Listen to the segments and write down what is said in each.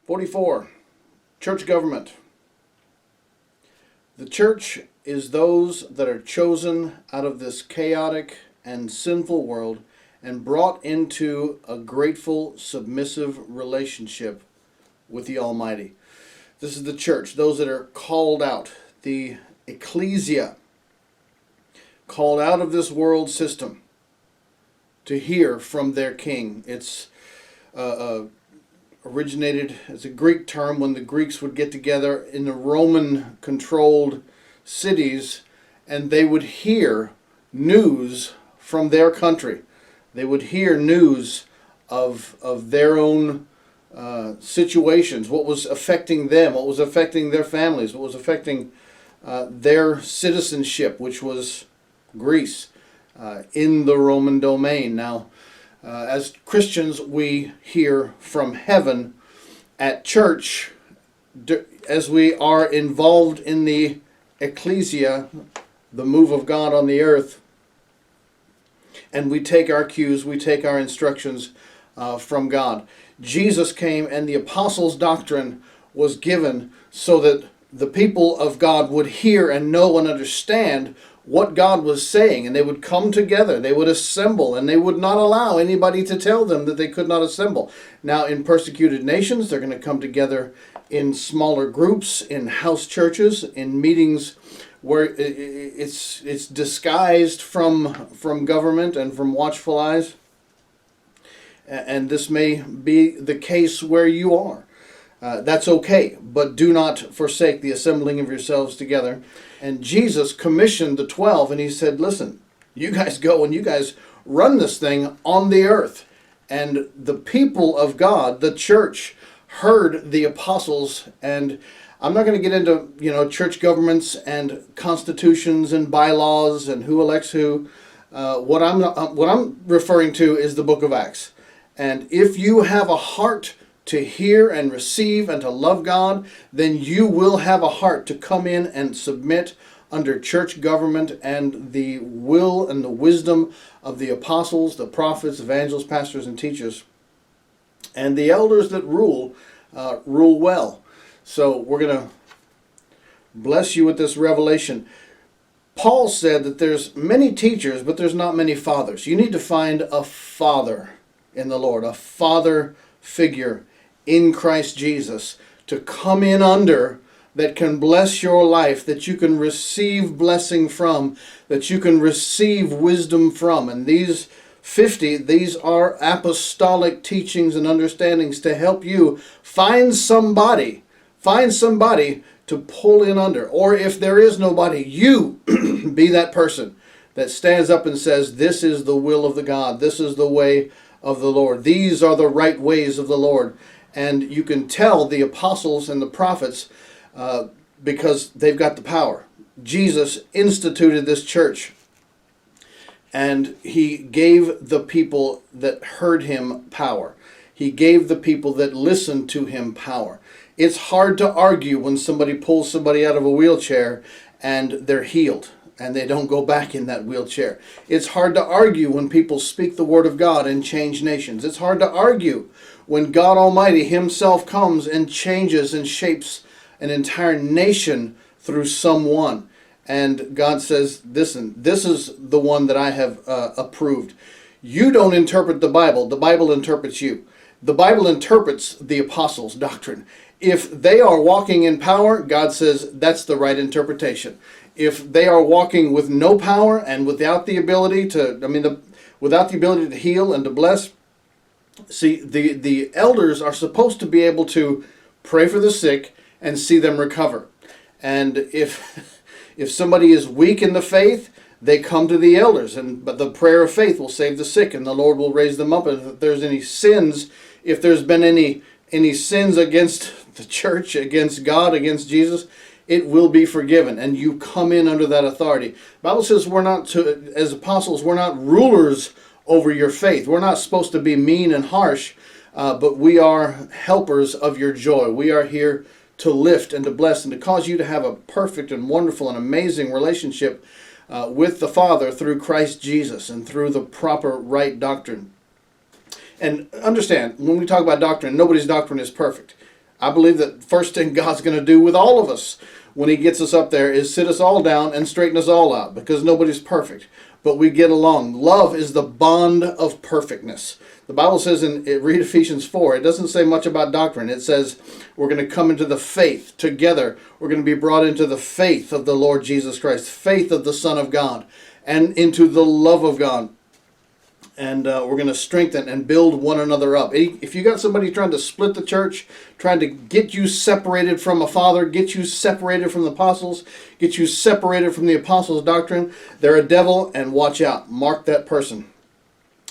44. Church government. The church is those that are chosen out of this chaotic and sinful world and brought into a grateful, submissive relationship with the Almighty. This is the church, those that are called out, the ecclesia, called out of this world system to hear from their king. It's originated as a Greek term when the Greeks would get together in the Roman-controlled cities and they would hear news from their country. They would hear news of their own situations, what was affecting them, what was affecting their families, what was affecting their citizenship, which was Greece, in the Roman domain. Now, as Christians, we hear from heaven at church as we are involved in the ecclesia, the move of God on the earth, and we take our cues, we take our instructions from God. Jesus came and the apostles' doctrine was given so that the people of God would hear and know and understand what God was saying, and they would come together, they would assemble, and they would not allow anybody to tell them that they could not assemble. Now, in persecuted nations, they're going to come together in smaller groups, in house churches, in meetings where it's disguised from government and from watchful eyes. And this may be the case where you are. That's okay, but do not forsake the assembling of yourselves together. And Jesus commissioned the 12, and he said, listen, you guys go and you guys run this thing on the earth. And the people of God, the church, heard the apostles. And I'm not going to get into church governments and constitutions and bylaws and who elects who. What I'm referring to is the book of Acts. And if you have a heart to hear and receive and to love God, then you will have a heart to come in and submit under church government and the will and the wisdom of the apostles, the prophets, evangelists, pastors, and teachers. And the elders that rule well. So we're going to bless you with this revelation. Paul said that there's many teachers, but there's not many fathers. You need to find a father in the Lord, a father figure in Christ Jesus to come in under, that can bless your life, that you can receive blessing from, that you can receive wisdom from. And these 50, these are apostolic teachings and understandings to help you find somebody to pull in under. Or if there is nobody, you be that person that stands up and says, this is the will of the God, this is the way of the Lord, these are the right ways of the Lord. And you can tell the apostles and the prophets because they've got the power. Jesus instituted this church, and he gave the people that heard him power. He gave the people that listened to him power. It's hard to argue when somebody pulls somebody out of a wheelchair and they're healed and they don't go back in that wheelchair. It's hard to argue when people speak the word of God and change nations. It's hard to argue when God Almighty himself comes and changes and shapes an entire nation through someone. And God says, listen, this is the one that I have approved. You don't interpret the Bible interprets you. The Bible interprets the apostles' doctrine. If they are walking in power, God says that's the right interpretation. If they are walking with no power and without the ability without the ability to heal and to bless, see, the elders are supposed to be able to pray for the sick and see them recover. And if somebody is weak in the faith, they come to the elders, but the prayer of faith will save the sick, and the Lord will raise them up. And if there's any sins, if there's been any sins against the church, against God, against Jesus, it will be forgiven, and you come in under that authority. The Bible says as apostles, we're not rulers over your faith. We're not supposed to be mean and harsh, but we are helpers of your joy. We are here to lift and to bless and to cause you to have a perfect and wonderful and amazing relationship with the Father through Christ Jesus and through the proper right doctrine. And understand, when we talk about doctrine, nobody's doctrine is perfect. I believe that first thing God's going to do with all of us when he gets us up there is sit us all down and straighten us all out, because nobody's perfect, but we get along. Love is the bond of perfectness. The Bible says, read Ephesians 4, it doesn't say much about doctrine. It says we're going to come into the faith together. We're going to be brought into the faith of the Lord Jesus Christ, faith of the Son of God, and into the love of God. And we're going to strengthen and build one another up. If you got somebody trying to split the church, trying to get you separated from a father, get you separated from the apostles, get you separated from the apostles' doctrine, they're a devil, and watch out. Mark that person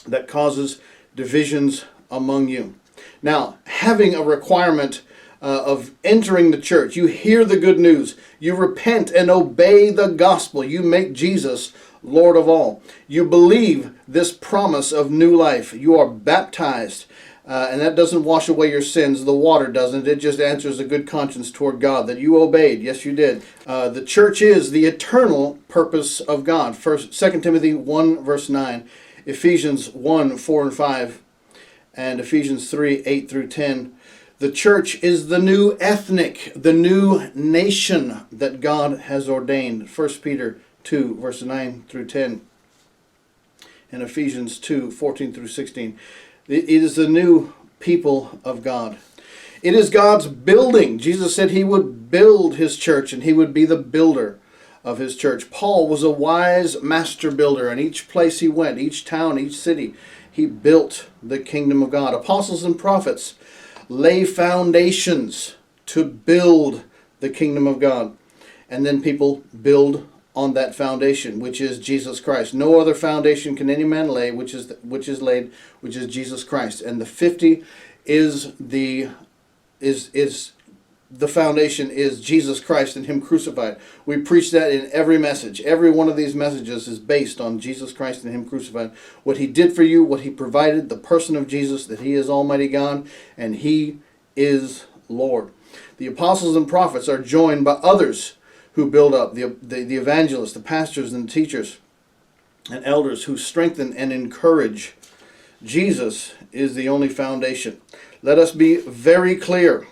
that causes divisions among you. Now, having a requirement of entering the church, you hear the good news, you repent and obey the gospel, you make Jesus Lord of all. You believe this promise of new life. You are baptized, and that doesn't wash away your sins. The water doesn't. It just answers a good conscience toward God that you obeyed. Yes, you did. The church is the eternal purpose of God. 2 Timothy 1, verse 9, Ephesians 1, 4 and 5, and Ephesians 3, 8 through 10. The church is the new ethnic, the new nation that God has ordained. 1 Peter 2, verses 9 through 10, and Ephesians 2, 14 through 16. It is the new people of God. It is God's building. Jesus said he would build his church, and he would be the builder of his church. Paul was a wise master builder, and each place he went, each town, each city, he built the kingdom of God. Apostles and prophets lay foundations to build the kingdom of God, and then people build on that foundation, which is Jesus Christ. No other foundation can any man lay, which is Jesus Christ. And the 50 is the foundation is Jesus Christ and him crucified. We preach that in every message. Every one of these messages is based on Jesus Christ and him crucified. What he did for you, what he provided, the person of Jesus, that he is Almighty God and he is Lord. The apostles and prophets are joined by others who build up, the evangelists, the pastors and teachers and elders who strengthen and encourage. Jesus is the only foundation. Let us be very clear.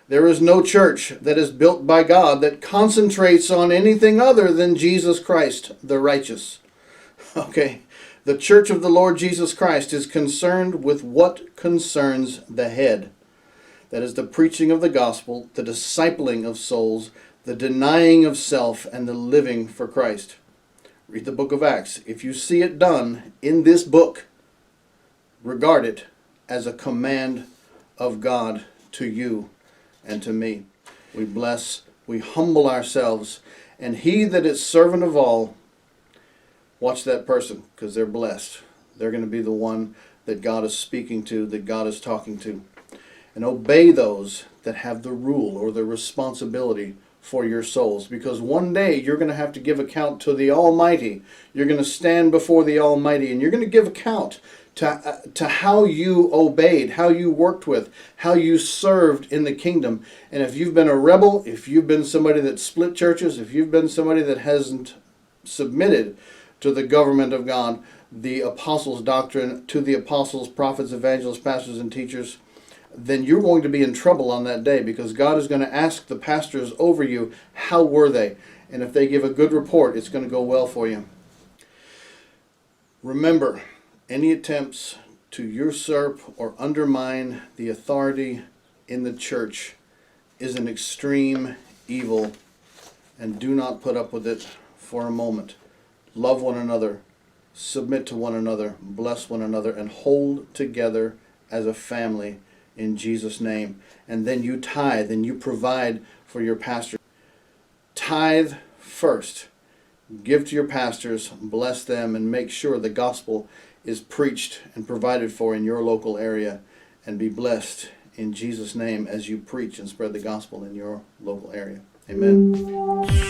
There is no church that is built by God that concentrates on anything other than Jesus Christ, the righteous. Okay? The church of the Lord Jesus Christ is concerned with what concerns the head. That is the preaching of the gospel, the discipling of souls, the denying of self, and the living for Christ. Read the book of Acts. If you see it done in this book, regard it as a command of God to you and to me. We bless, we humble ourselves, and he that is servant of all, watch that person, because they're blessed. They're going to be the one that God is speaking to, that God is talking to. And obey those that have the rule or the responsibility for your souls, because one day you're going to have to give account to the Almighty. You're going to stand before the Almighty, and you're going to give account to how you obeyed, how you worked with, how you served in the kingdom. And if you've been a rebel, if you've been somebody that split churches, if you've been somebody that hasn't submitted to the government of God, the apostles' doctrine, to the apostles, prophets, evangelists, pastors, and teachers, then you're going to be in trouble on that day, because God is going to ask the pastors over you, how were they? And if they give a good report, it's going to go well for you. Remember, any attempts to usurp or undermine the authority in the church is an extreme evil, and do not put up with it for a moment. Love one another, submit to one another, bless one another, and hold together as a family in Jesus' name. And then you tithe and you provide for your pastor. Tithe first. Give to your pastors, bless them, and make sure the gospel is preached and provided for in your local area. And be blessed in Jesus' name as you preach and spread the gospel in your local area. Amen.